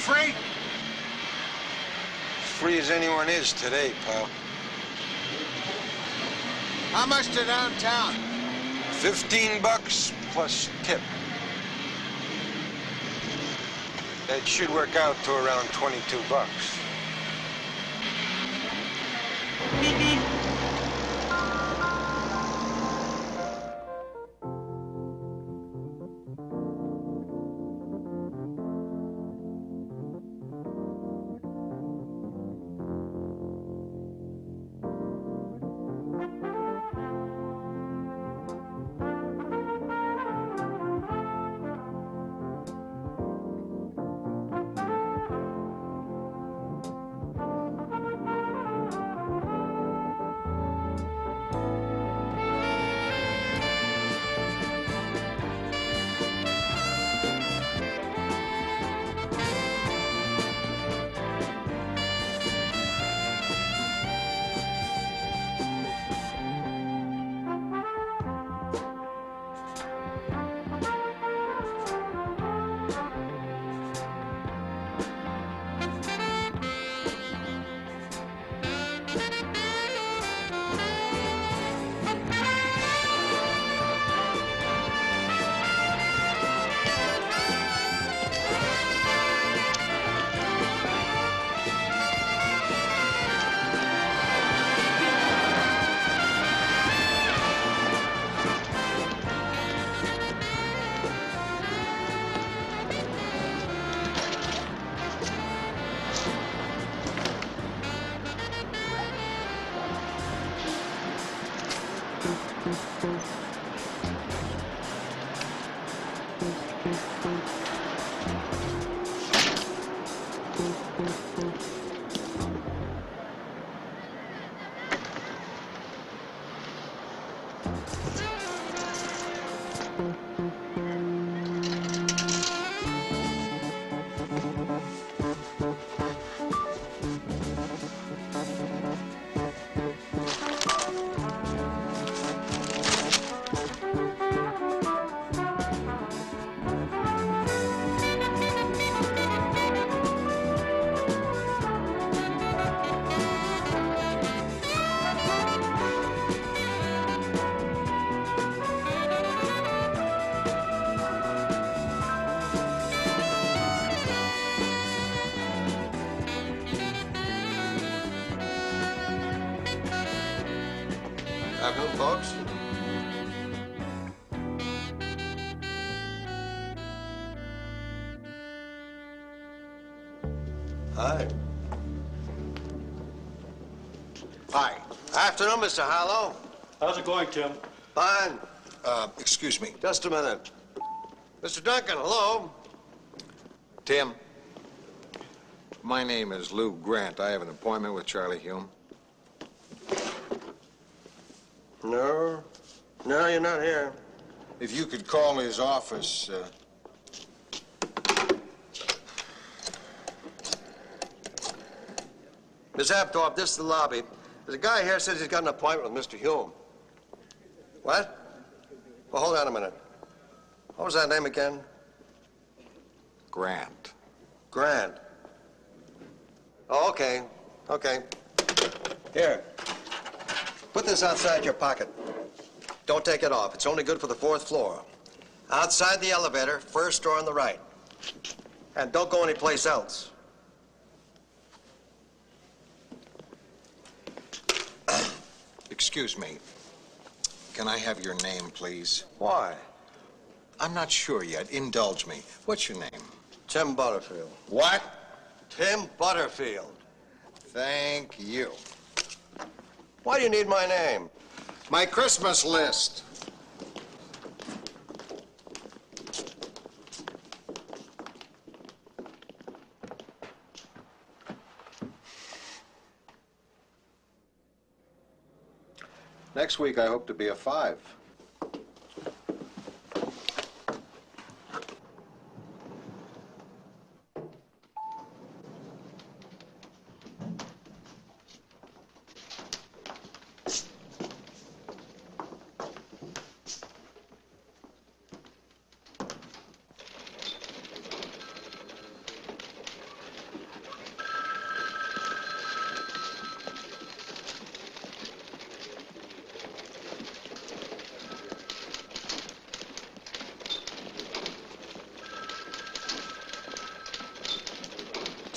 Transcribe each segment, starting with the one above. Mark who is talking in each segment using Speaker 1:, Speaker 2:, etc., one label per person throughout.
Speaker 1: free?
Speaker 2: As free as anyone is today, pal.
Speaker 1: How much to downtown?
Speaker 2: $15 plus tip. That should work out to around $22.
Speaker 1: Afternoon, folks. Hi. Hi. Afternoon, Mr. Harlow.
Speaker 3: How's it going, Tim?
Speaker 1: Fine.
Speaker 4: Excuse me.
Speaker 1: Just a minute. Mr. Duncan, hello.
Speaker 4: Tim, my name is Lou Grant. I have an appointment with Charlie Hume.
Speaker 1: No. No, you're not here.
Speaker 4: If you could call his office,
Speaker 1: Miss Apthorpe, this is the lobby. There's a guy here says he's got an appointment with Mr. Hume. What? Well, hold on a minute. What was that name again?
Speaker 4: Grant.
Speaker 1: Grant. Oh, okay. Okay. Here. Put this outside your pocket. Don't take it off. It's only good for the 4th floor. Outside the elevator, first door on the right. And don't go anyplace else.
Speaker 4: Excuse me. Can I have your name, please?
Speaker 1: Why?
Speaker 4: I'm not sure yet. Indulge me. What's your name?
Speaker 1: Tim Butterfield.
Speaker 4: What?
Speaker 1: Tim Butterfield.
Speaker 4: Thank you.
Speaker 1: Why do you need my name?
Speaker 4: My Christmas list. Next week, I hope to be a 5.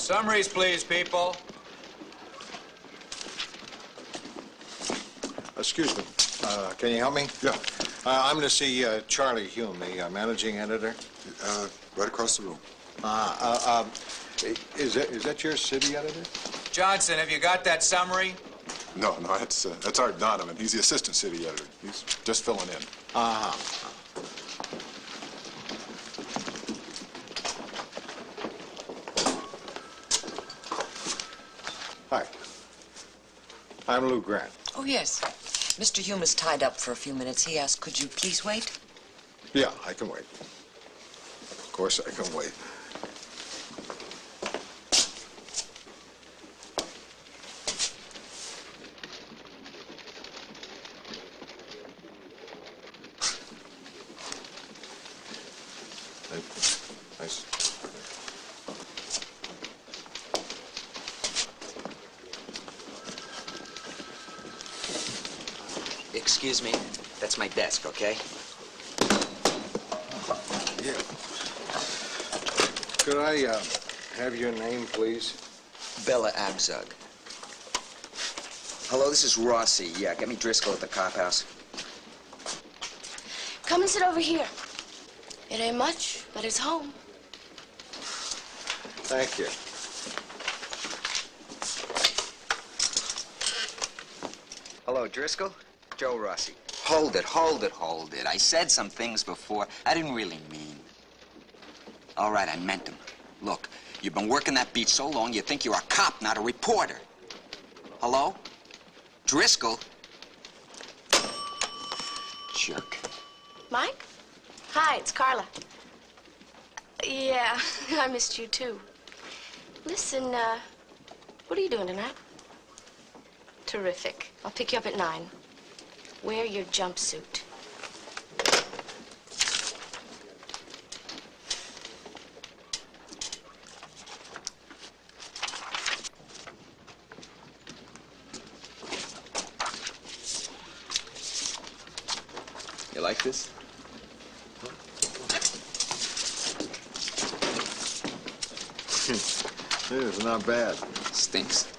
Speaker 3: Summaries, please, people.
Speaker 4: Excuse me. Can you help me?
Speaker 5: Yeah,
Speaker 4: I'm to see Charlie Hume, the managing editor.
Speaker 5: right across the room.
Speaker 4: Is that your city editor?
Speaker 3: Johnson, have you got that summary?
Speaker 5: No, that's Art Donovan. He's the assistant city editor. He's just filling in.
Speaker 4: Uh-huh. Hi. I'm Lou Grant.
Speaker 6: Oh, yes. Mr. Hume is tied up for a few minutes. He asked, could you please wait?
Speaker 4: Yeah, I can wait. Of course I can wait. Nice.
Speaker 7: Excuse me, that's my desk, okay?
Speaker 4: Yeah. Could I have your name, please?
Speaker 7: Bella Abzug. Hello, this is Rossi. Yeah, get me Driscoll at the Cophouse.
Speaker 8: Come and sit over here. It ain't much, but it's home.
Speaker 4: Thank you.
Speaker 7: Hello, Driscoll. Joe Rossi. Hold it. I said some things before I didn't really mean. All right, I meant them. Look, you've been working that beat so long you think you're a cop, not a reporter. Hello? Driscoll? Jerk.
Speaker 8: Mike? Hi, it's Carla. Yeah, I missed you too. Listen, what are you doing tonight? Terrific. I'll pick you up at 9. Wear your jumpsuit.
Speaker 7: You like this?
Speaker 4: It is not bad.
Speaker 7: Stinks.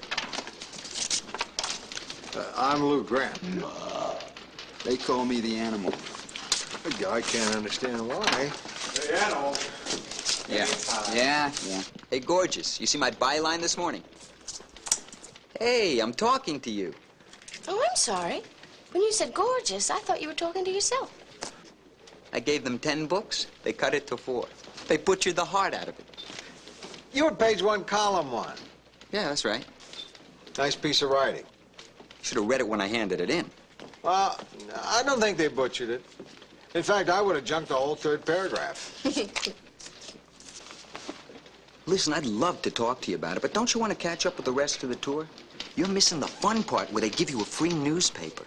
Speaker 4: I'm Lou Grant.
Speaker 9: They call me the animal.
Speaker 4: I can't understand why.
Speaker 7: Yeah. Hey, gorgeous. You see my byline this morning? Hey, I'm talking to you.
Speaker 8: Oh, I'm sorry. When you said gorgeous, I thought you were talking to yourself.
Speaker 7: I gave them 10 books. They cut it to 4. They butchered the heart out of it.
Speaker 4: You're page 1, column 1.
Speaker 7: Yeah, that's right.
Speaker 4: Nice piece of writing.
Speaker 7: Should have read it when I handed it in.
Speaker 4: Well, I don't think they butchered it. In fact, I would have junked the whole 3rd paragraph.
Speaker 7: Listen, I'd love to talk to you about it, but don't you want to catch up with the rest of the tour? You're missing the fun part where they give you a free newspaper.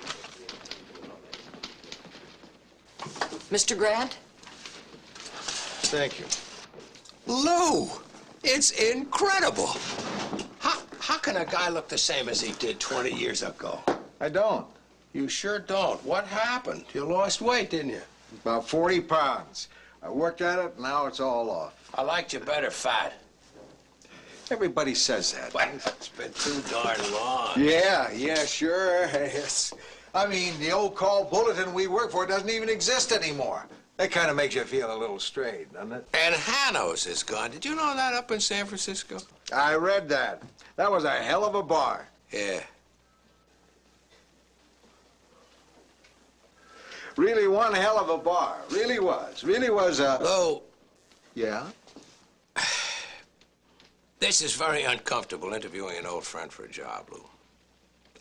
Speaker 6: Mr. Grant?
Speaker 4: Thank you.
Speaker 10: Lou, it's incredible. How can a guy look the same as he did 20 years ago?
Speaker 4: I don't.
Speaker 10: You sure don't. What happened? You lost weight, didn't you?
Speaker 4: About 40 pounds. I worked at it, now it's all off.
Speaker 10: I liked you better fat.
Speaker 4: Everybody says that.
Speaker 10: Well, it's been too darn long.
Speaker 4: Yeah, sure. I mean, the old call bulletin we work for doesn't even exist anymore. That kind of makes you feel a little strayed, doesn't it?
Speaker 10: And Hanos is gone. Did you know that up in San Francisco?
Speaker 4: I read that. That was a hell of a bar.
Speaker 10: Yeah.
Speaker 4: Really one hell of a bar. Really was.
Speaker 10: Lou,
Speaker 4: Yeah?
Speaker 10: this is very uncomfortable interviewing an old friend for a job, Lou.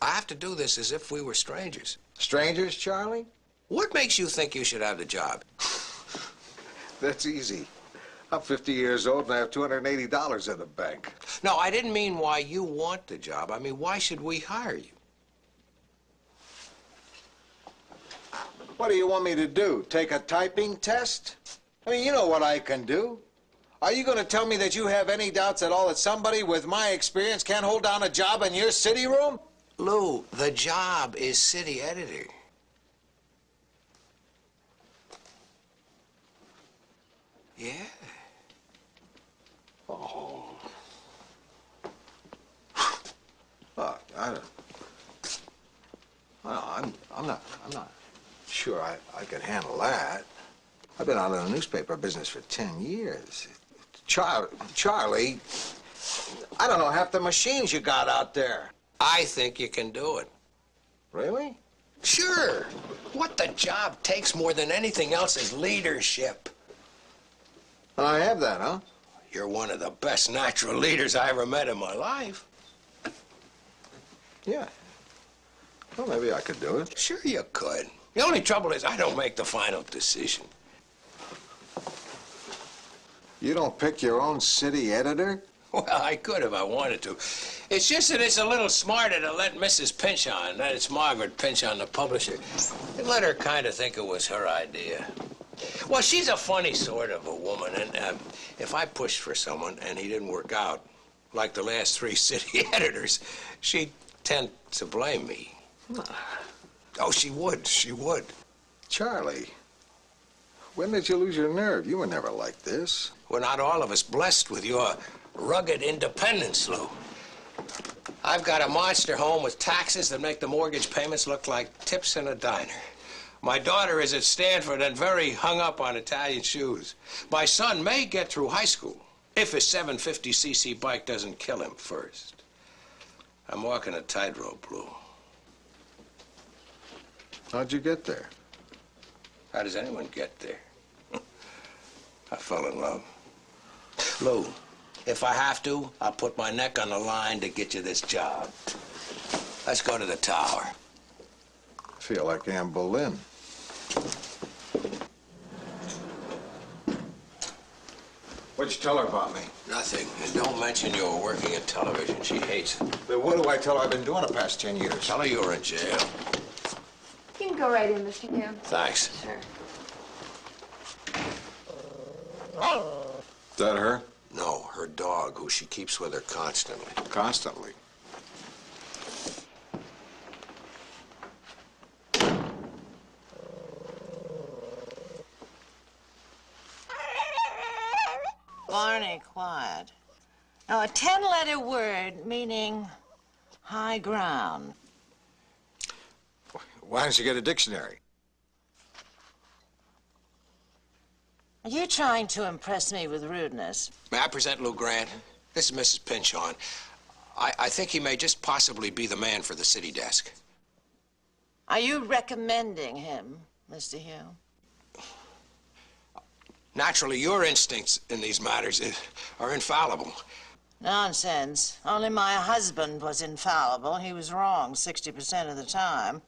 Speaker 10: I have to do this as if we were strangers.
Speaker 4: Strangers, Charlie?
Speaker 10: What makes you think you should have the job?
Speaker 4: That's easy. I'm 50 years old and I have $280 in the bank.
Speaker 10: No, I didn't mean why you want the job. I mean, why should we hire you?
Speaker 4: What do you want me to do? Take a typing test? I mean, you know what I can do. Are you going to tell me that you have any doubts at all that somebody with my experience can't hold down a job in your city room?
Speaker 10: Lou, the job is city editor. Yeah.
Speaker 4: Oh. sure I can handle that. I've been out in the newspaper business for 10 years. Charlie, I don't know half the machines you got out there.
Speaker 10: I think you can do it.
Speaker 4: Really?
Speaker 10: Sure. What the job takes more than anything else is leadership.
Speaker 4: And I have that, huh?
Speaker 10: You're one of the best natural leaders I ever met in my life.
Speaker 4: Yeah. Well, maybe I could do it.
Speaker 10: Sure you could. The only trouble is I don't make the final decision.
Speaker 4: You don't pick your own city editor?
Speaker 10: Well, I could if I wanted to. It's just that it's a little smarter to let Mrs. Pinchon, that it's Margaret Pinchon, the publisher, and let her kind of think it was her idea. Well, she's a funny sort of a woman, and if I pushed for someone and he didn't work out, like the last 3 city editors, she'd tend to blame me. Oh, she would.
Speaker 4: Charlie, when did you lose your nerve? You were never like this.
Speaker 10: We're not all of us blessed with your rugged independence, Lou. I've got a monster home with taxes that make the mortgage payments look like tips in a diner. My daughter is at Stanford and very hung up on Italian shoes. My son may get through high school if his 750cc bike doesn't kill him first. I'm walking a tightrope, Lou.
Speaker 4: How'd you get there?
Speaker 10: How does anyone get there? I fell in love. Lou, if I have to, I'll put my neck on the line to get you this job. Let's go to the tower.
Speaker 4: I feel like Anne Boleyn. What'd you tell her about me?
Speaker 10: Nothing. And don't mention you were working in television. She hates it.
Speaker 4: But what do I tell her I've been doing the past 10 years?
Speaker 10: Tell her you were in jail.
Speaker 8: You can go right in, Mr. Hume.
Speaker 10: Thanks.
Speaker 8: Sure.
Speaker 4: Is that her?
Speaker 10: No, her dog, who she keeps with her constantly.
Speaker 5: Constantly.
Speaker 11: Barney, quiet. Now, a 10-letter word meaning high ground.
Speaker 4: Why don't you get a dictionary?
Speaker 11: Are you trying to impress me with rudeness?
Speaker 10: May I present Lou Grant? This is Mrs. Pinchon. I think he may just possibly be the man for the city desk.
Speaker 11: Are you recommending him, Mr. Hume?
Speaker 10: Naturally, your instincts in these matters are infallible.
Speaker 11: Nonsense. Only my husband was infallible. He was wrong 60% of the time.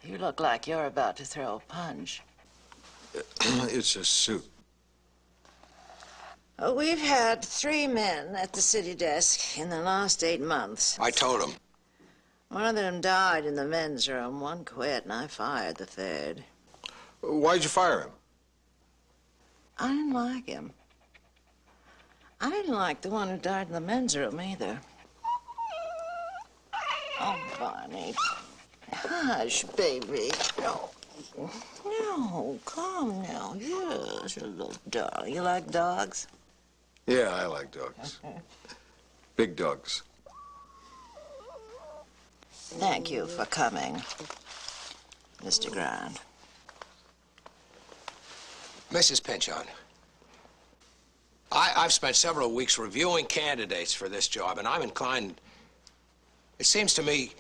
Speaker 11: You look like you're about to throw a punch.
Speaker 4: It's a suit.
Speaker 11: Oh, we've had 3 men at the city desk in the last 8 months.
Speaker 10: I told him.
Speaker 11: One of them died in the men's room. One quit, and I fired the 3rd.
Speaker 4: Why'd you fire him?
Speaker 11: I didn't like him. I didn't like the one who died in the men's room either. Oh, Barney. Hush, baby. No. No, calm now. Yes, you little dog. You like dogs?
Speaker 4: Yeah, I like dogs. Big dogs.
Speaker 11: Thank you for coming, Mr. Grant.
Speaker 10: Mrs. Pinchon, I've spent several weeks reviewing candidates for this job, and I'm inclined... It seems to me,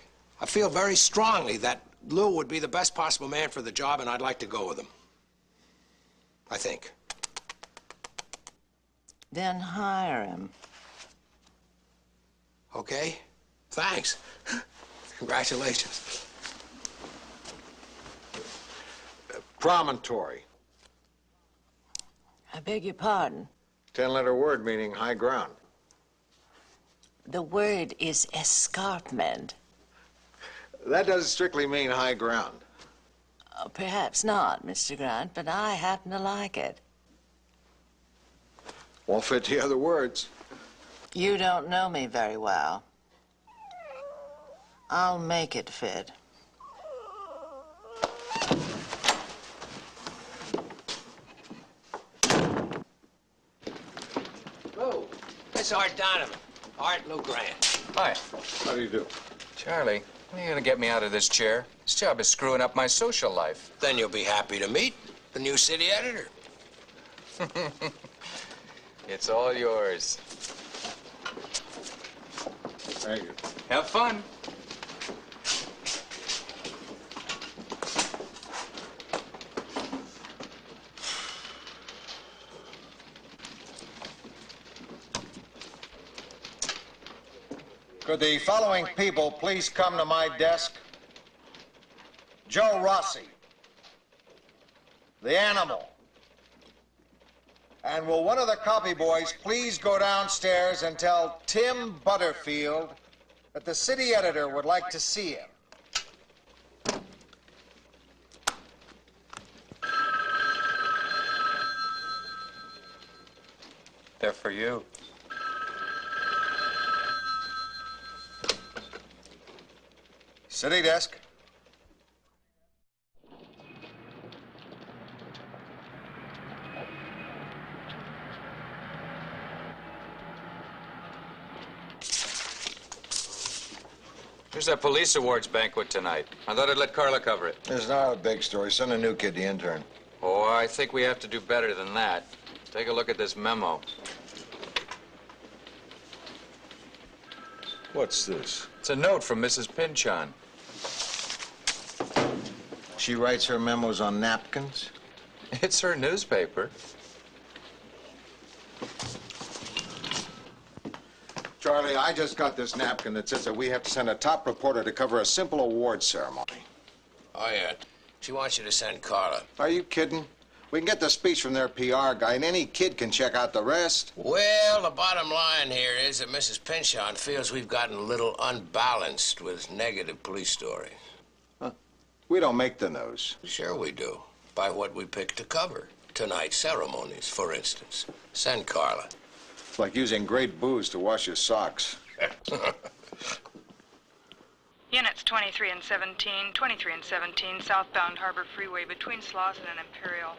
Speaker 10: I feel very strongly that Lou would be the best possible man for the job, and I'd like to go with him. I think.
Speaker 11: Then hire him.
Speaker 10: Okay? Thanks. Congratulations.
Speaker 4: Promontory.
Speaker 11: I beg your pardon.
Speaker 4: 10-letter word meaning high ground.
Speaker 11: The word is escarpment.
Speaker 4: That doesn't strictly mean high ground.
Speaker 11: Perhaps not, Mr. Grant, but I happen to like it.
Speaker 4: Won't fit the other words.
Speaker 11: You don't know me very well. I'll make it fit.
Speaker 10: Lou, this is Art Donovan. Art Lou Grant.
Speaker 3: Hi.
Speaker 4: How do you do?
Speaker 3: Charlie, You're gonna get me out of this chair. This job is screwing up my social life.
Speaker 10: Then you'll be happy to meet the new city editor.
Speaker 3: It's all yours.
Speaker 4: Thank you.
Speaker 3: Have fun.
Speaker 4: Could the following people please come to my desk? Joe Rossi, the animal. And will one of the copy boys please go downstairs and tell Tim Butterfield that the city editor would like to see him?
Speaker 3: They're for you.
Speaker 4: City desk.
Speaker 3: Here's that police awards banquet tonight. I thought I'd let Carla cover it.
Speaker 4: It's not a big story. Send a new kid, the intern.
Speaker 3: Oh, I think we have to do better than that. Take a look at this memo.
Speaker 4: What's this?
Speaker 3: It's a note from Mrs. Pinchon.
Speaker 4: She writes her memos on napkins?
Speaker 3: It's her newspaper.
Speaker 4: Charlie, I just got this napkin that says that we have to send a top reporter to cover a simple award ceremony.
Speaker 10: Oh, yeah. She wants you to send Carla.
Speaker 4: Are you kidding? We can get the speech from their PR guy, and any kid can check out the rest.
Speaker 10: Well, the bottom line here is that Mrs. Pinchon feels we've gotten a little unbalanced with negative police stories.
Speaker 4: Huh. We don't make the news.
Speaker 10: Sure we do. By what we pick to cover. Tonight's ceremonies, for instance. Send Carla.
Speaker 4: It's like using great booze to wash your socks.
Speaker 12: Units 23 and 17, 23 and 17, southbound Harbor Freeway between Slauson and Imperial.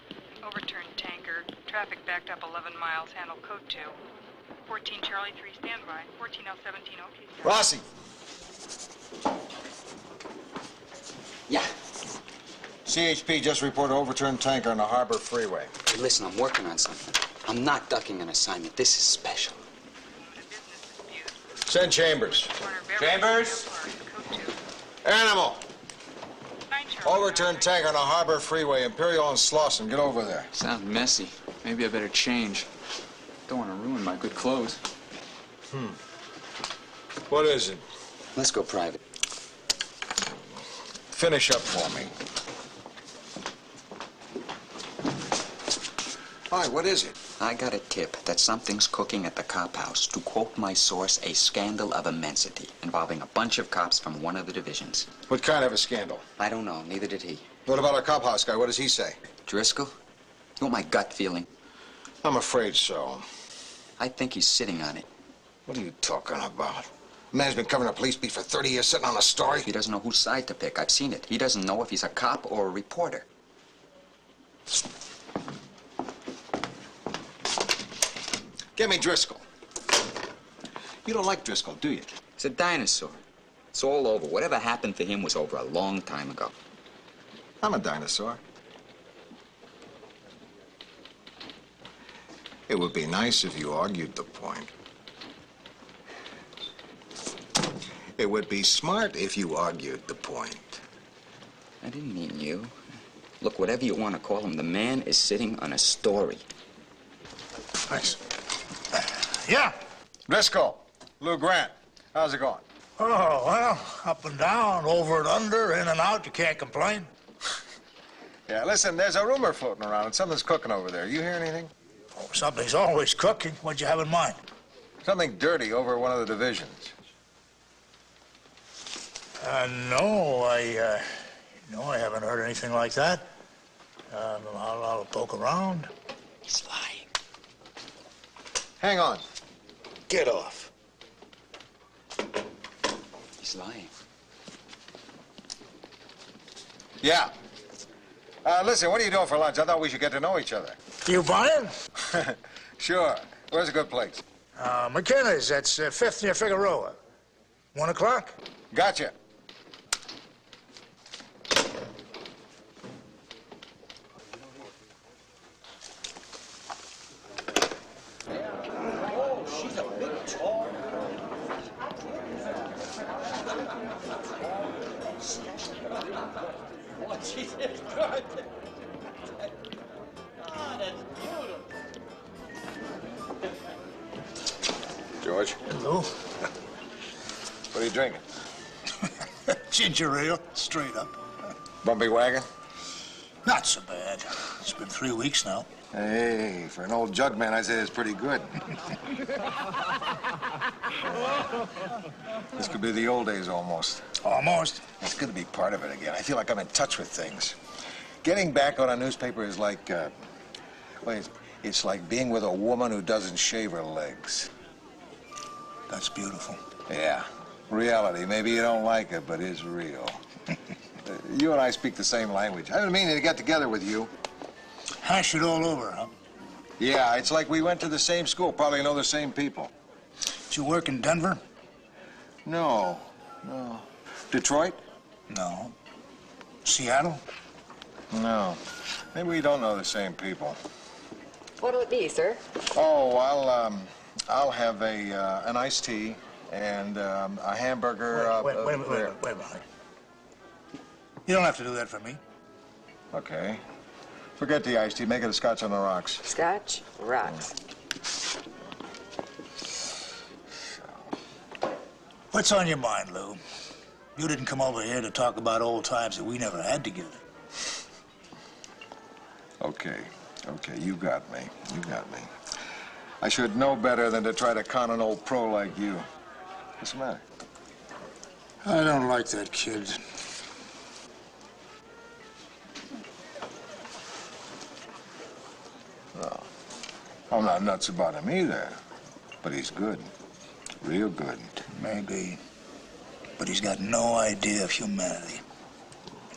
Speaker 12: Overturned tanker. Traffic backed up 11 miles. Handle code 2. 14 Charlie 3, standby. 14L17, okay, sir.
Speaker 4: Rossi!
Speaker 7: Yeah.
Speaker 4: CHP just reported overturned tanker on the Harbor Freeway.
Speaker 7: Hey, listen, I'm working on something. I'm not ducking an assignment. This is special.
Speaker 4: Send Chambers.
Speaker 3: Chambers?
Speaker 4: Animal! Overturned tanker on the Harbor Freeway, Imperial and Slauson. Get over there.
Speaker 13: Sounds messy. Maybe I better change. Don't want to ruin my good clothes.
Speaker 4: What is it?
Speaker 7: Let's go private.
Speaker 4: Finish up for me. Hi, what is it?
Speaker 7: I got a tip that something's cooking at the Cophouse. To quote my source, a scandal of immensity involving a bunch of cops from one of the divisions.
Speaker 4: What kind of a scandal?
Speaker 7: I don't know. Neither did he.
Speaker 4: What about our Cophouse guy? What does he say?
Speaker 7: Driscoll? You want my gut feeling?
Speaker 4: I'm afraid so.
Speaker 7: I think he's sitting on it.
Speaker 4: What are you talking about? A man's been covering a police beat for 30 years sitting on a story.
Speaker 7: He doesn't know whose side to pick. I've seen it. He doesn't know if he's a cop or a reporter.
Speaker 4: Get me Driscoll. You don't like Driscoll, do you?
Speaker 7: He's a dinosaur. It's all over. Whatever happened to him was over a long time ago.
Speaker 4: I'm a dinosaur. It would be nice if you argued the point. It would be smart if you argued the point.
Speaker 7: I didn't mean you. Look, whatever you want to call him, the man is sitting on a story.
Speaker 4: Thanks. Yeah. Driscoll, Lou Grant, how's it going?
Speaker 14: Oh, well, up and down, over and under, in and out, you can't complain.
Speaker 4: Yeah, listen, there's a rumor floating around and something's cooking over there. You hear anything?
Speaker 14: Oh, something's always cooking. What'd you have in mind?
Speaker 4: Something dirty over one of the divisions.
Speaker 14: No, I haven't heard anything like that. I'll poke around.
Speaker 7: He's lying.
Speaker 4: Hang on.
Speaker 14: Get off.
Speaker 7: He's lying.
Speaker 4: Yeah. Listen, what are you doing for lunch? I thought we should get to know each other.
Speaker 14: You buying?
Speaker 4: Sure. Where's a good place?
Speaker 14: McKenna's. That's 5th near Figueroa. 1 o'clock?
Speaker 4: Gotcha.
Speaker 14: What she just got. Oh, that's beautiful.
Speaker 4: George?
Speaker 14: Hello?
Speaker 4: What are you drinking?
Speaker 14: Ginger ale, straight up.
Speaker 4: Bumpy wagon?
Speaker 14: Not so bad. It's been 3 weeks now.
Speaker 4: Hey, for an old jug man, I'd say it's pretty good. This could be the old days almost.
Speaker 14: Almost.
Speaker 4: It's good to be part of it again. I feel like I'm in touch with things. Getting back on a newspaper is like, well, it's like being with a woman who doesn't shave her legs.
Speaker 14: That's beautiful.
Speaker 4: Yeah. Reality. Maybe you don't like it, but it's real. You and I speak the same language. I've been meaning to get together with you.
Speaker 14: Hash it all over, huh?
Speaker 4: Yeah, it's like we went to the same school, probably know the same people.
Speaker 14: Did you work in Denver?
Speaker 4: No. Detroit?
Speaker 14: No. Seattle?
Speaker 4: No. Maybe we don't know the same people.
Speaker 6: What'll it be, sir?
Speaker 4: Oh, I'll have an iced tea and a hamburger.
Speaker 14: Wait a minute. You don't have to do that for me.
Speaker 4: Okay. Forget the iced tea. Make it a scotch on the rocks.
Speaker 6: Scotch rocks.
Speaker 14: What's on your mind, Lou? You didn't come over here to talk about old times that we never had together.
Speaker 4: Okay, you got me. I should know better than to try to con an old pro like you. What's the matter?
Speaker 14: I don't like that kid.
Speaker 4: No. I'm not nuts about him either. But he's good. Real good.
Speaker 14: Maybe. But he's got no idea of humanity.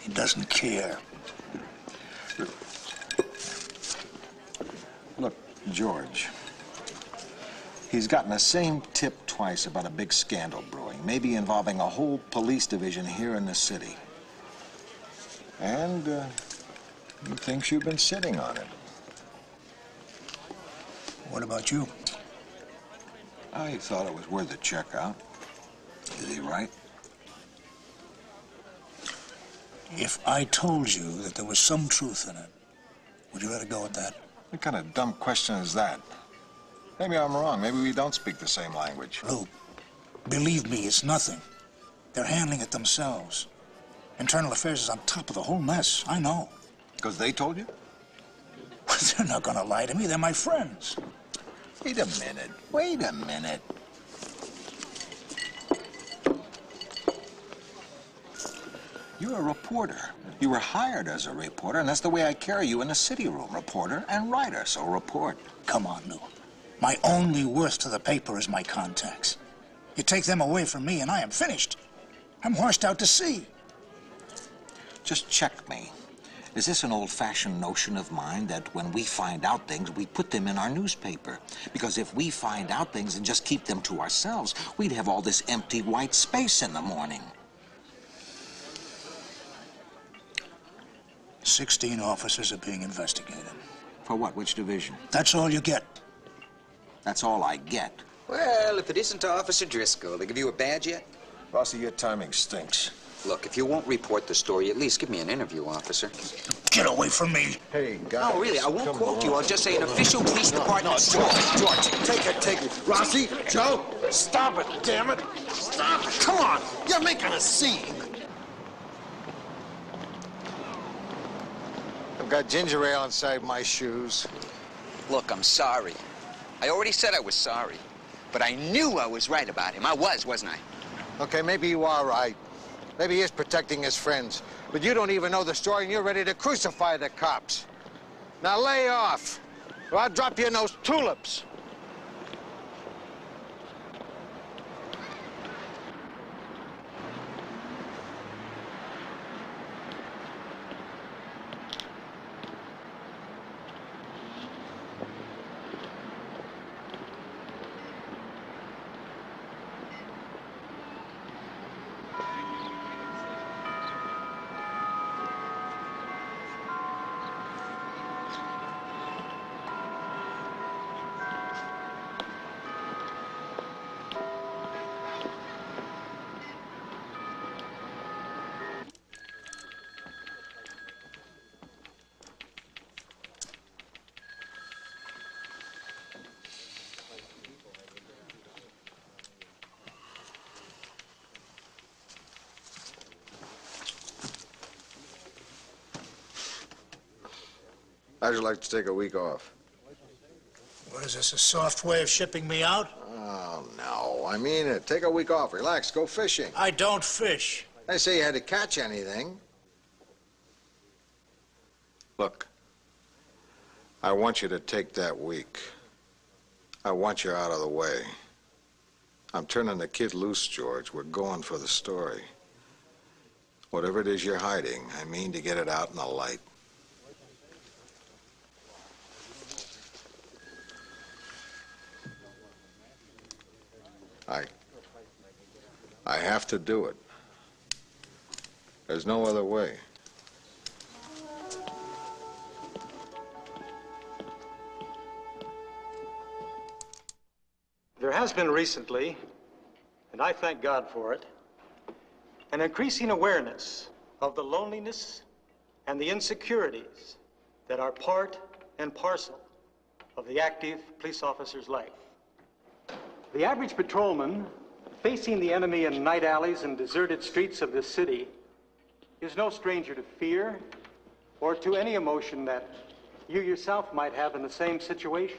Speaker 14: He doesn't care.
Speaker 4: Look, George. He's gotten the same tip twice about a big scandal brewing, maybe involving a whole police division here in the city. And he thinks you've been sitting on it.
Speaker 14: What about you?
Speaker 4: I thought it was worth a check out. Is he right?
Speaker 14: If I told you that there was some truth in it, would you let it go at that?
Speaker 4: What kind of dumb question is that? Maybe I'm wrong. Maybe we don't speak the same language.
Speaker 14: Lou, believe me, it's nothing. They're handling it themselves. Internal Affairs is on top of the whole mess. I know.
Speaker 4: Because they told you?
Speaker 14: They're not going to lie to me. They're my friends.
Speaker 4: Wait a minute. You're a reporter. You were hired as a reporter, and that's the way I carry you in the city room. Reporter and writer, so report.
Speaker 14: Come on, Lou. My only worth to the paper is my contacts. You take them away from me, and I am finished. I'm washed out to sea.
Speaker 4: Just check me. Is this an old-fashioned notion of mine that when we find out things, we put them in our newspaper? Because if we find out things and just keep them to ourselves, we'd have all this empty white space in the morning.
Speaker 14: 16 officers are being investigated.
Speaker 4: For what? Which division?
Speaker 14: That's all you get.
Speaker 4: That's all I get.
Speaker 7: Well, if it isn't Officer Driscoll, they give you a badge yet?
Speaker 4: Rossi, your timing stinks.
Speaker 7: Look, if you won't report the story, at least give me an interview, officer.
Speaker 14: Get away from me.
Speaker 4: Hey, guys.
Speaker 7: No, really, I won't quote you. I'll just say an official police department story.
Speaker 4: George, take it. Rossi, Joe, stop it, damn it. Stop it. Come on. You're making a scene. I've got ginger ale inside my shoes.
Speaker 7: Look, I'm sorry. I already said I was sorry. But I knew I was right about him. I was, wasn't I?
Speaker 4: Okay, maybe you are right. Maybe he is protecting his friends. But you don't even know the story, and you're ready to crucify the cops. Now lay off, or I'll drop you in those tulips. How'd you like to take a week off?
Speaker 14: What is this, a soft way of shipping me out?
Speaker 4: Oh, no. I mean it. Take a week off. Relax. Go fishing.
Speaker 14: I don't fish.
Speaker 4: I say you had to catch anything. Look, I want you to take that week. I want you out of the way. I'm turning the kid loose, George. We're going for the story. Whatever it is you're hiding, I mean to get it out in the light. I have to do it. There's no other way.
Speaker 15: There has been recently, and I thank God for it, an increasing awareness of the loneliness and the insecurities that are part and parcel of the active police officer's life. The average patrolman facing the enemy in night alleys and deserted streets of this city is no stranger to fear or to any emotion that you yourself might have in the same situation.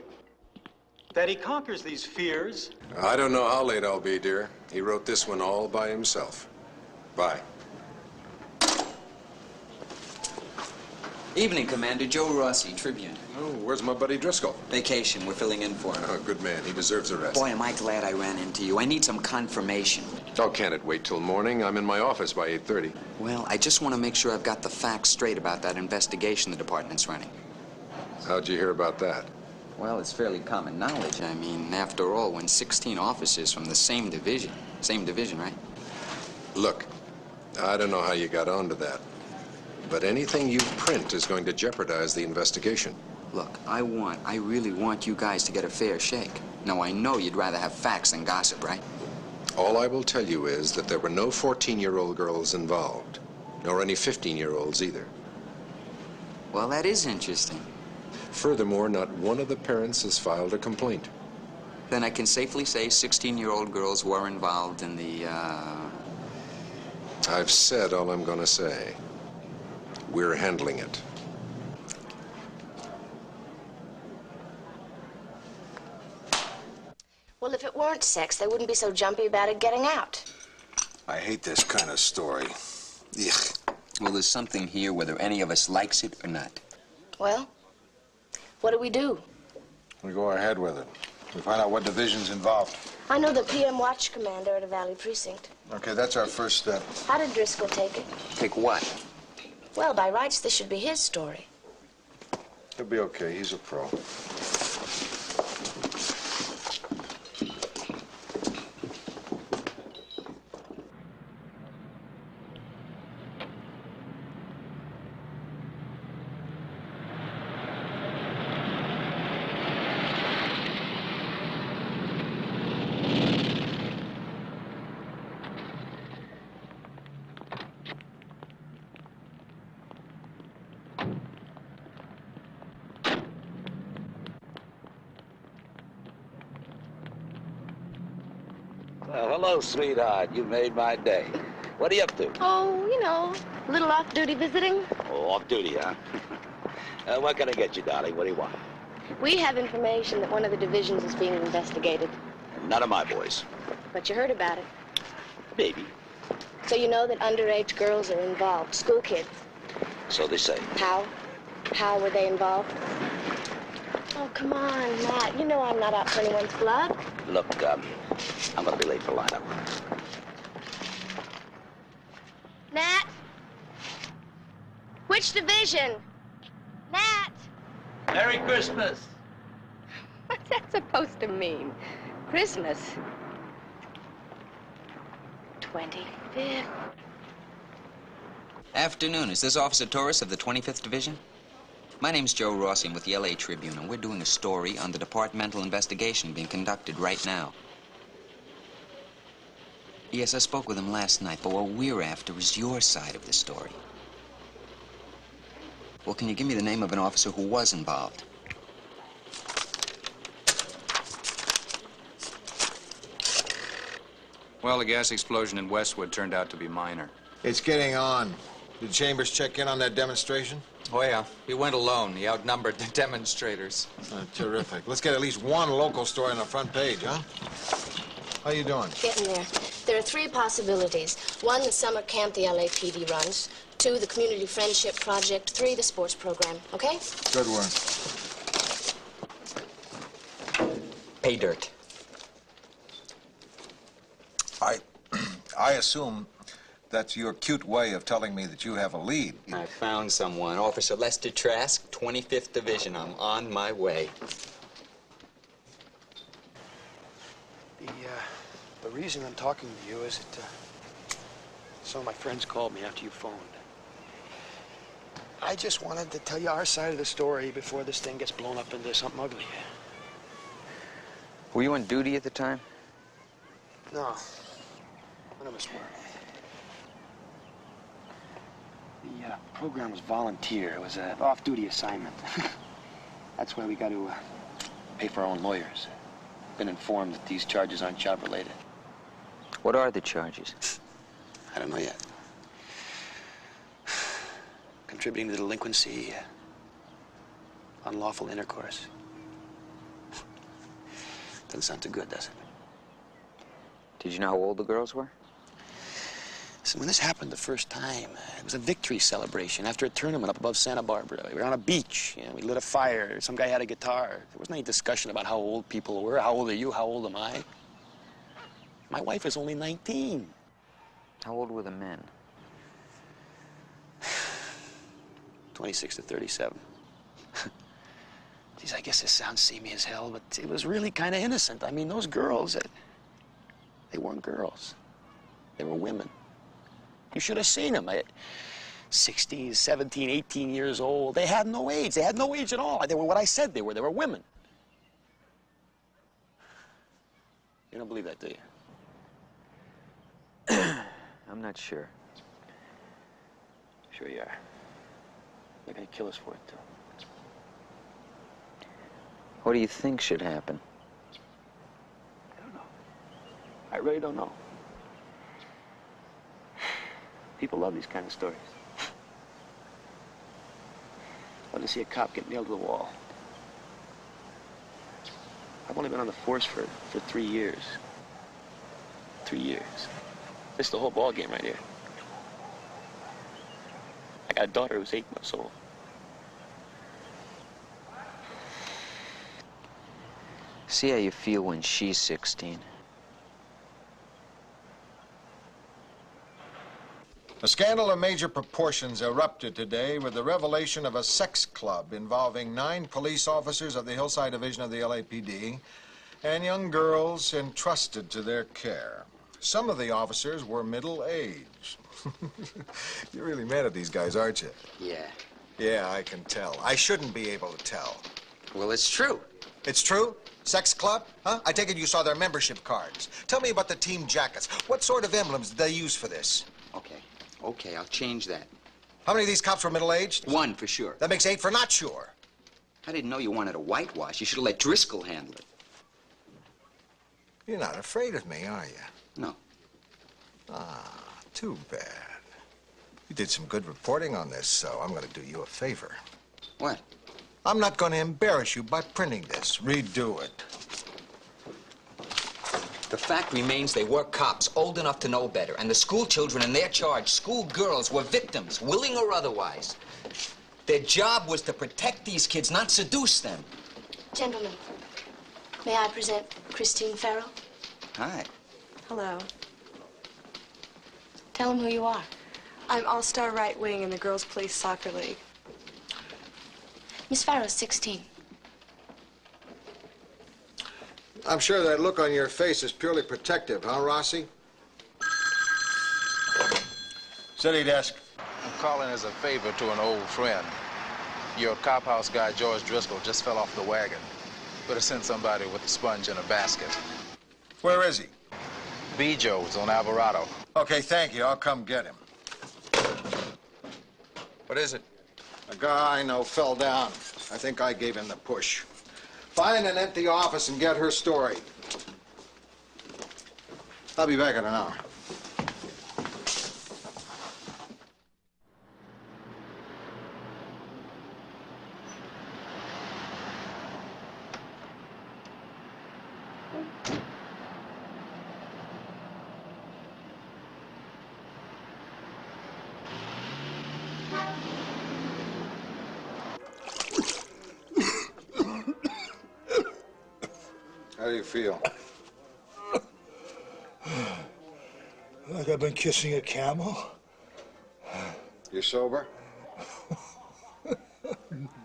Speaker 15: That he conquers these fears.
Speaker 2: I don't know how late I'll be, dear. He wrote this one all by himself. Bye.
Speaker 7: Evening, Commander. Joe Rossi, Tribune.
Speaker 2: Oh, where's my buddy Driscoll?
Speaker 7: Vacation. We're filling in for him.
Speaker 2: Oh, good man. He deserves a rest.
Speaker 7: Boy, am I glad I ran into you. I need some confirmation.
Speaker 2: Oh, can't it wait till morning? I'm in my office by 8:30.
Speaker 7: Well, I just want to make sure I've got the facts straight about that investigation the department's running.
Speaker 2: How'd you hear about that?
Speaker 7: Well, it's fairly common knowledge. I mean, after all, when 16 officers from the same division, right?
Speaker 2: Look, I don't know how you got onto that, but anything you print is going to jeopardize the investigation.
Speaker 7: Look, I really want you guys to get a fair shake. Now, I know you'd rather have facts than gossip, right?
Speaker 2: All I will tell you is that there were no 14-year-old girls involved, nor any 15-year-olds either.
Speaker 7: Well, that is interesting.
Speaker 2: Furthermore, not one of the parents has filed a complaint.
Speaker 7: Then I can safely say 16-year-old girls were involved in the,
Speaker 2: I've said all I'm going to say. We're handling it.
Speaker 8: Well, if it weren't sex, they wouldn't be so jumpy about it getting out.
Speaker 4: I hate this kind of story. Ugh.
Speaker 7: Well, there's something here whether any of us likes it or not.
Speaker 8: Well, what do we do?
Speaker 4: We go ahead with it. We find out what division's involved.
Speaker 8: I know the PM Watch Commander at a Valley Precinct.
Speaker 4: Okay, that's our first step.
Speaker 8: How did Driscoll take it?
Speaker 7: Take what?
Speaker 8: Well, by rights, this should be his story.
Speaker 4: He'll be okay. He's a pro.
Speaker 16: Well, hello, sweetheart. You made my day. What are you up to?
Speaker 8: Oh, you know, a little off-duty visiting.
Speaker 16: Oh, off duty, huh? What can I get you, darling? What do you want?
Speaker 8: We have information that one of the divisions is being investigated.
Speaker 16: None of my boys.
Speaker 8: But you heard about it.
Speaker 16: Maybe.
Speaker 8: So you know that underage girls are involved, school kids.
Speaker 16: So they say.
Speaker 8: How? How were they involved? Oh, come on, Matt. You know I'm not out for anyone's blood.
Speaker 16: Look, I'm gonna be late for lineup.
Speaker 8: Nat? Which division? Nat?
Speaker 16: Merry Christmas.
Speaker 8: What's that supposed to mean? Christmas? 25th.
Speaker 7: Afternoon. Is this Officer Torres of the 25th Division? My name's Joe Rossi. I'm with the L.A. Tribune, and we're doing a story on the departmental investigation being conducted right now. Yes, I spoke with him last night, but what we're after is your side of the story. Well, can you give me the name of an officer who was involved?
Speaker 3: Well, the gas explosion in Westwood turned out to be minor.
Speaker 4: It's getting on. Did Chambers check in on that demonstration?
Speaker 3: Oh, yeah. He went alone. He outnumbered the demonstrators.
Speaker 4: Oh, terrific. Let's get at least one local story on the front page, huh? How you doing?
Speaker 8: Getting there. There are 3 possibilities. 1, the summer camp the LAPD runs. 2, the community friendship project. 3, the sports program. Okay?
Speaker 4: Good work.
Speaker 7: Pay dirt.
Speaker 4: I assume that's your cute way of telling me that you have a lead.
Speaker 7: I found someone. Officer Lester Trask, 25th Division. I'm on my way.
Speaker 17: The reason I'm talking to you is that some of my friends called me after you phoned. I just wanted to tell you our side of the story before this thing gets blown up into something ugly.
Speaker 7: Were you on duty at the time?
Speaker 17: No. None of us were. The program was volunteer. It was an off-duty assignment. That's why we got to pay for our own lawyers. Been informed that these charges aren't job-related.
Speaker 7: What are the charges?
Speaker 17: I don't know yet. Contributing to delinquency, unlawful intercourse. Doesn't sound too good, does it?
Speaker 7: Did you know how old the girls were?
Speaker 17: So when this happened the first time, it was a victory celebration after a tournament up above Santa Barbara. We were on a beach, you know, we lit a fire, some guy had a guitar. There wasn't any discussion about how old people were. How old are you? How old am I? My wife is only 19.
Speaker 7: How old were the men?
Speaker 17: 26 to 37. Geez, I guess this sounds seamy as hell, but it was really kind of innocent. I mean, those girls, they weren't girls. They were women. You should have seen them. 16, 17, 18 years old. They had no age. They had no age at all. They were what I said they were. They were women. You don't believe that, do you?
Speaker 7: I'm not sure.
Speaker 17: Sure you are. They're gonna kill us for it, too.
Speaker 7: What do you think should happen?
Speaker 17: I don't know. I really don't know. People love these kind of stories. Love to see a cop get nailed to the wall. I've only been on the force for 3 years. 3 years. This is the whole ball game right here. I got a daughter who's 8 months old.
Speaker 7: See how you feel when she's 16.
Speaker 4: A scandal of major proportions erupted today with the revelation of a sex club involving 9 police officers of the Hillside Division of the LAPD and young girls entrusted to their care. Some of the officers were middle-aged. You're really mad at these guys, aren't you?
Speaker 7: Yeah.
Speaker 4: Yeah, I can tell. I shouldn't be able to tell.
Speaker 7: Well, it's true.
Speaker 4: It's true? Sex club? Huh? I take it you saw their membership cards. Tell me about the team jackets. What sort of emblems did they use for this?
Speaker 7: Okay, I'll change that.
Speaker 4: How many of these cops were middle-aged?
Speaker 7: 1 for sure.
Speaker 4: That makes 8 for not sure.
Speaker 7: I didn't know you wanted a whitewash. You should have let Driscoll handle it.
Speaker 4: You're not afraid of me, are you?
Speaker 7: No.
Speaker 4: Ah, too bad. You did some good reporting on this, so I'm going to do you a favor.
Speaker 7: What?
Speaker 4: I'm not going to embarrass you by printing this. Redo it.
Speaker 7: The fact remains they were cops, old enough to know better, and the school children in their charge, school girls, were victims, willing or otherwise. Their job was to protect these kids, not seduce them.
Speaker 8: Gentlemen, may I present Christine Farrell?
Speaker 7: Hi.
Speaker 18: Hello.
Speaker 8: Tell them who you are.
Speaker 18: I'm all-star right wing in the Girls Police Soccer League.
Speaker 8: Miss Farrell's 16.
Speaker 4: I'm sure that look on your face is purely protective, huh, Rossi? City desk.
Speaker 19: I'm calling as a favor to an old friend. Your Cophouse guy, George Driscoll, just fell off the wagon. Better send somebody with a sponge and a basket.
Speaker 4: Where is he?
Speaker 19: B. Joe's on Alvarado.
Speaker 4: Okay, thank you. I'll come get him.
Speaker 3: What is it?
Speaker 4: A guy I know fell down. I think I gave him the push. Find an empty office and get her story. I'll be back in an hour. How do you feel?
Speaker 14: Like I've been kissing a camel?
Speaker 4: You sober?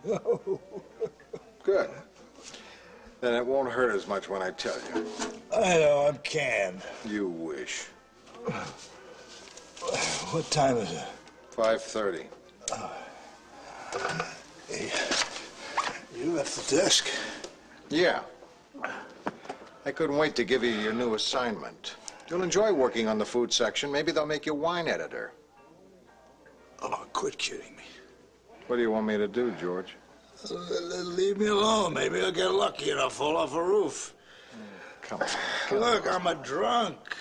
Speaker 14: No.
Speaker 4: Good. Then it won't hurt as much when I tell you.
Speaker 14: I know, I'm canned.
Speaker 4: You wish.
Speaker 14: What time is it?
Speaker 4: 5:30.
Speaker 14: Hey, you left the desk?
Speaker 4: Yeah. I couldn't wait to give you your new assignment. You'll enjoy working on the food section. Maybe they'll make you wine editor.
Speaker 14: Oh, quit kidding me.
Speaker 4: What do you want me to do, George?
Speaker 14: Leave me alone. Maybe I'll get lucky and I'll fall off a roof.
Speaker 4: Come on.
Speaker 14: Look, I'm a drunk.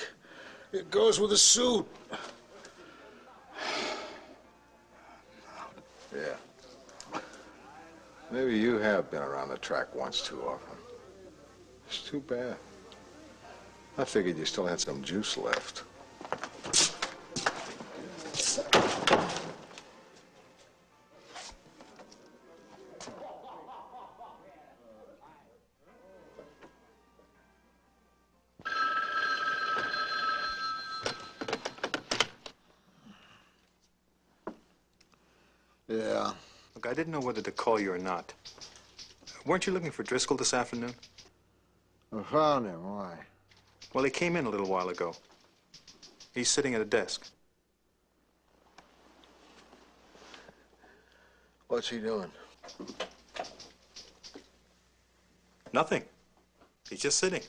Speaker 14: It goes with a suit.
Speaker 4: Yeah. Maybe you have been around the track once too often. It's too bad. I figured you still had some juice left. Yeah.
Speaker 20: Look, I didn't know whether to call you or not. Weren't you looking for Driscoll this afternoon?
Speaker 4: I found him. Why?
Speaker 20: Well, he came in a little while ago. He's sitting at a desk.
Speaker 4: What's he doing?
Speaker 20: Nothing. He's just sitting.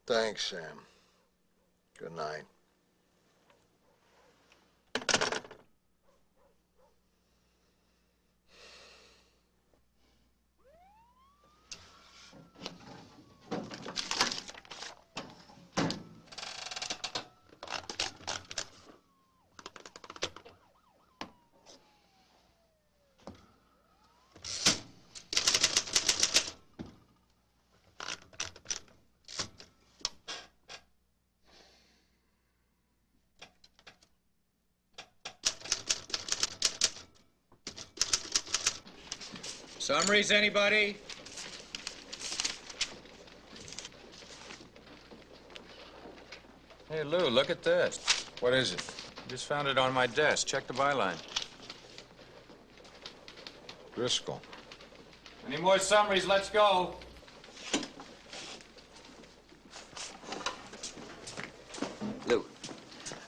Speaker 4: Thanks, Sam. Good night.
Speaker 3: Summaries, anybody? Hey, Lou, look at this.
Speaker 4: What is it?
Speaker 3: Just found it on my desk. Check the byline.
Speaker 4: Driscoll.
Speaker 3: Any more summaries? Let's go.
Speaker 7: Lou,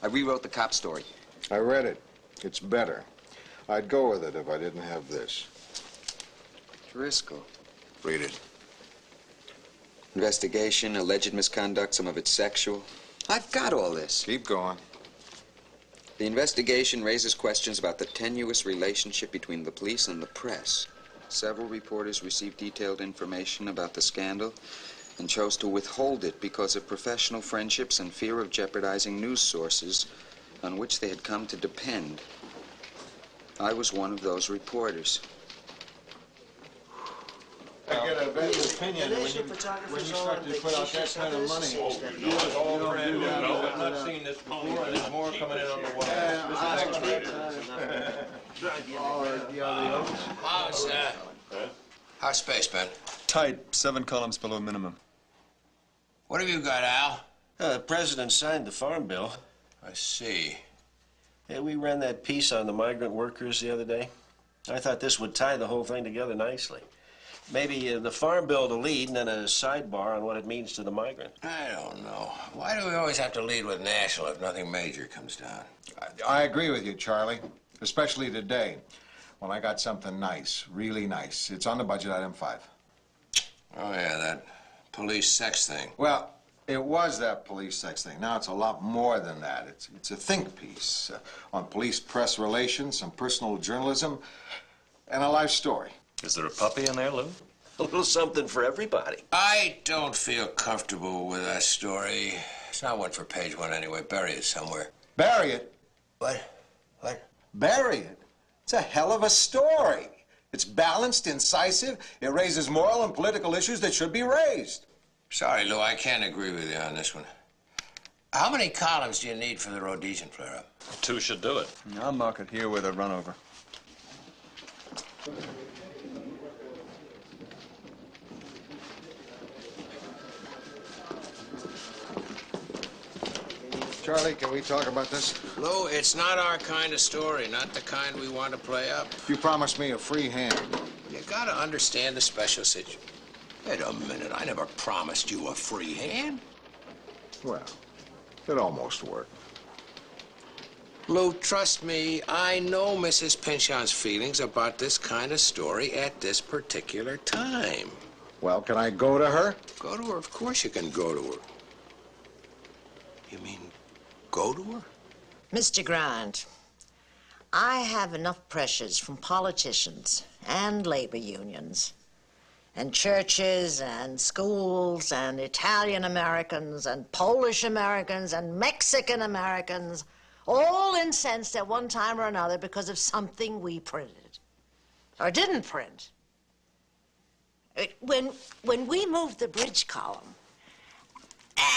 Speaker 7: I rewrote the cop story.
Speaker 4: I read it. It's better. I'd go with it if I didn't have this.
Speaker 7: Driscoll.
Speaker 2: Read it.
Speaker 7: Investigation, alleged misconduct, some of it sexual. I've got all this.
Speaker 4: Keep going.
Speaker 7: The investigation raises questions about the tenuous relationship between the police and the press. Several reporters received detailed information about the scandal and chose to withhold it because of professional friendships and fear of jeopardizing news sources on which they had come to depend. I was one of those reporters.
Speaker 4: I get a better opinion when you start to put out that kind of money. You don't do that.
Speaker 10: I've not seen this pony. There's more coming in on the wire. How's space, Ben?
Speaker 21: Tight, 7 columns below minimum.
Speaker 10: What have you got, Al?
Speaker 22: The president signed the farm bill.
Speaker 10: I see.
Speaker 22: Yeah, we ran that piece on the migrant workers the other day. I thought this would tie the whole thing together nicely. Maybe the farm bill to lead and then a sidebar on what it means to the migrant.
Speaker 10: I don't know. Why do we always have to lead with national if nothing major comes down?
Speaker 4: I agree with you, Charlie, especially today when I got something nice, really nice. It's on the budget item 5.
Speaker 10: Oh, yeah, that police sex thing.
Speaker 4: Well, it was that police sex thing. Now it's a lot more than that. It's a think piece on police-press relations, some personal journalism, and a life story.
Speaker 21: Is there a puppy in there, Lou?
Speaker 22: A little something for everybody.
Speaker 10: I don't feel comfortable with that story. It's not one for page 1 anyway. Bury it somewhere.
Speaker 4: Bury it?
Speaker 10: What? What?
Speaker 4: Bury it? It's a hell of a story. It's balanced, incisive. It raises moral and political issues that should be raised.
Speaker 10: Sorry, Lou, I can't agree with you on this one. How many columns do you need for the Rhodesian flare-up?
Speaker 21: 2 should do it. I'll mark it here with a runover.
Speaker 4: Charlie, can we talk about this?
Speaker 10: Lou, it's not our kind of story, not the kind we want to play up.
Speaker 4: You promised me a free hand.
Speaker 10: You gotta understand the special situation. Wait a minute, I never promised you a free hand.
Speaker 4: Well, it almost worked.
Speaker 10: Lou, trust me, I know Mrs. Pynchon's feelings about this kind of story at this particular time.
Speaker 4: Well, can I go to her?
Speaker 10: Go to her? Of course you can go to her. You mean go to her?
Speaker 11: Mr. Grant, I have enough pressures from politicians and labor unions and churches and schools and Italian Americans and Polish Americans and Mexican Americans, all incensed at one time or another because of something we printed or didn't print. When we moved the bridge column,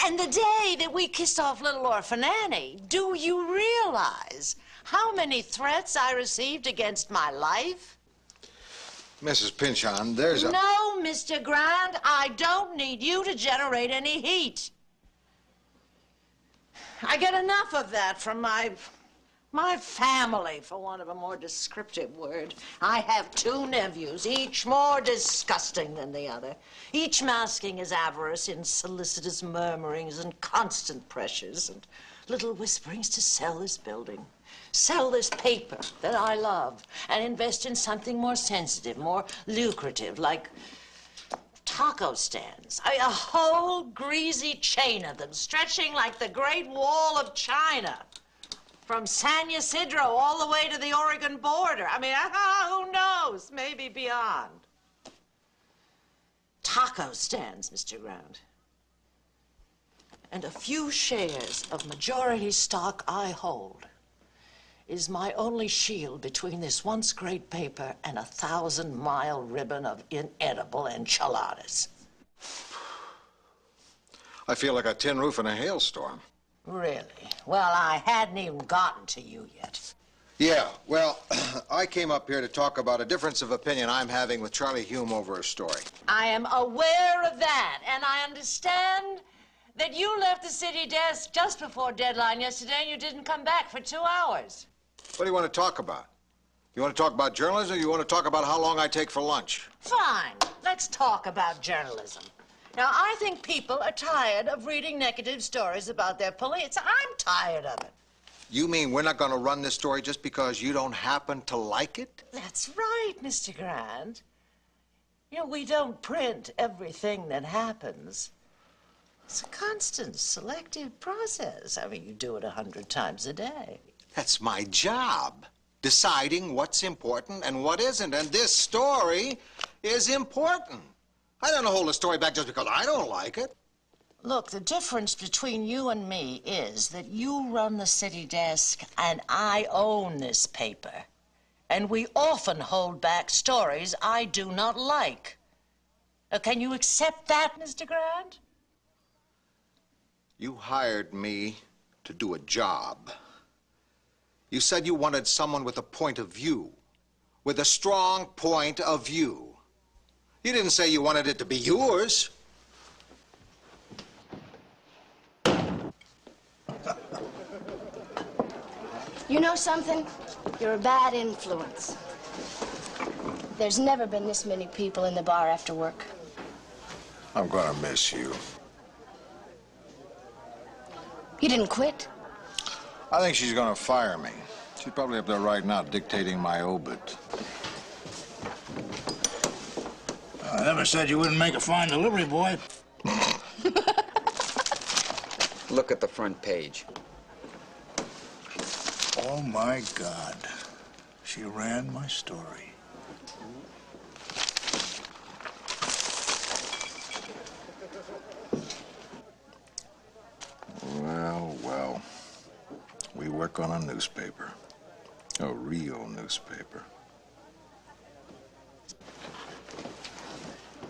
Speaker 11: and the day that we kissed off little Orphan Annie, do you realize how many threats I received against my life?
Speaker 4: Mrs. Pynchon, there's a...
Speaker 11: No, Mr. Grant, I don't need you to generate any heat. I get enough of that from my family, for want of a more descriptive word. I have 2 nephews, each more disgusting than the other, each masking his avarice in solicitous murmurings and constant pressures and little whisperings to sell this building, sell this paper that I love, and invest in something more sensitive, more lucrative, like taco stands. A whole greasy chain of them, stretching like the Great Wall of China, from San Ysidro all the way to the Oregon border. I mean, who knows? Maybe beyond. Taco stands, Mr. Grant. And a few shares of majority stock I hold is my only shield between this once great paper and a 1,000-mile ribbon of inedible enchiladas.
Speaker 4: I feel like a tin roof in a hailstorm.
Speaker 11: Really? Well, I hadn't even gotten to you yet.
Speaker 4: Yeah, well, I came up here to talk about a difference of opinion I'm having with Charlie Hume over a story.
Speaker 11: I am aware of that, and I understand that you left the city desk just before deadline yesterday and you didn't come back for 2 hours.
Speaker 4: What do you want to talk about? You want to talk about journalism, or you want to talk about how long I take for lunch?
Speaker 11: Fine. Let's talk about journalism. Now, I think people are tired of reading negative stories about their police. I'm tired of it.
Speaker 4: You mean we're not going to run this story just because you don't happen to like it?
Speaker 11: That's right, Mr. Grant. You know, we don't print everything that happens. It's a constant, selective process. I mean, you do it 100 times a day.
Speaker 4: That's my job, deciding what's important and what isn't. And this story is important. I don't hold a story back just because I don't like it.
Speaker 11: Look, the difference between you and me is that you run the city desk and I own this paper. And we often hold back stories I do not like. Now, can you accept that, Mr. Grant?
Speaker 4: You hired me to do a job. You said you wanted someone with a point of view, with a strong point of view. You didn't say you wanted it to be yours.
Speaker 8: You know something? You're a bad influence. There's never been this many people in the bar after work.
Speaker 4: I'm gonna miss you.
Speaker 8: You didn't quit?
Speaker 4: I think she's gonna fire me. She's probably up there right now dictating my obit.
Speaker 14: I never said you wouldn't make a fine delivery boy.
Speaker 7: Look at the front page.
Speaker 14: Oh, my God. She ran my story.
Speaker 4: Well, well. We work on a newspaper. A real newspaper.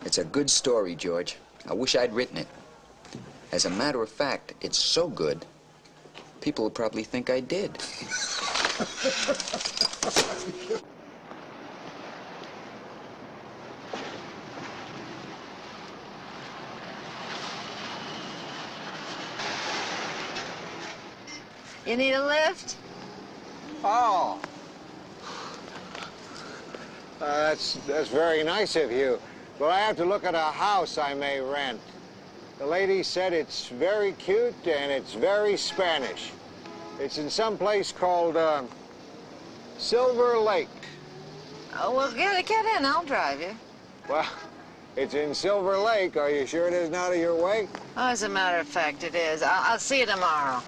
Speaker 7: It's a good story, George. I wish I'd written it. As a matter of fact, it's so good, people will probably think I did.
Speaker 11: You need a lift?
Speaker 4: Oh. That's very nice of you. But I have to look at a house I may rent. The lady said it's very cute and it's very Spanish. It's in some place called Silver Lake.
Speaker 11: Oh, well, get in. I'll drive you.
Speaker 4: Well, it's in Silver Lake. Are you sure it isn't out of your way?
Speaker 11: Oh, as a matter of fact, it is. I'll see you tomorrow.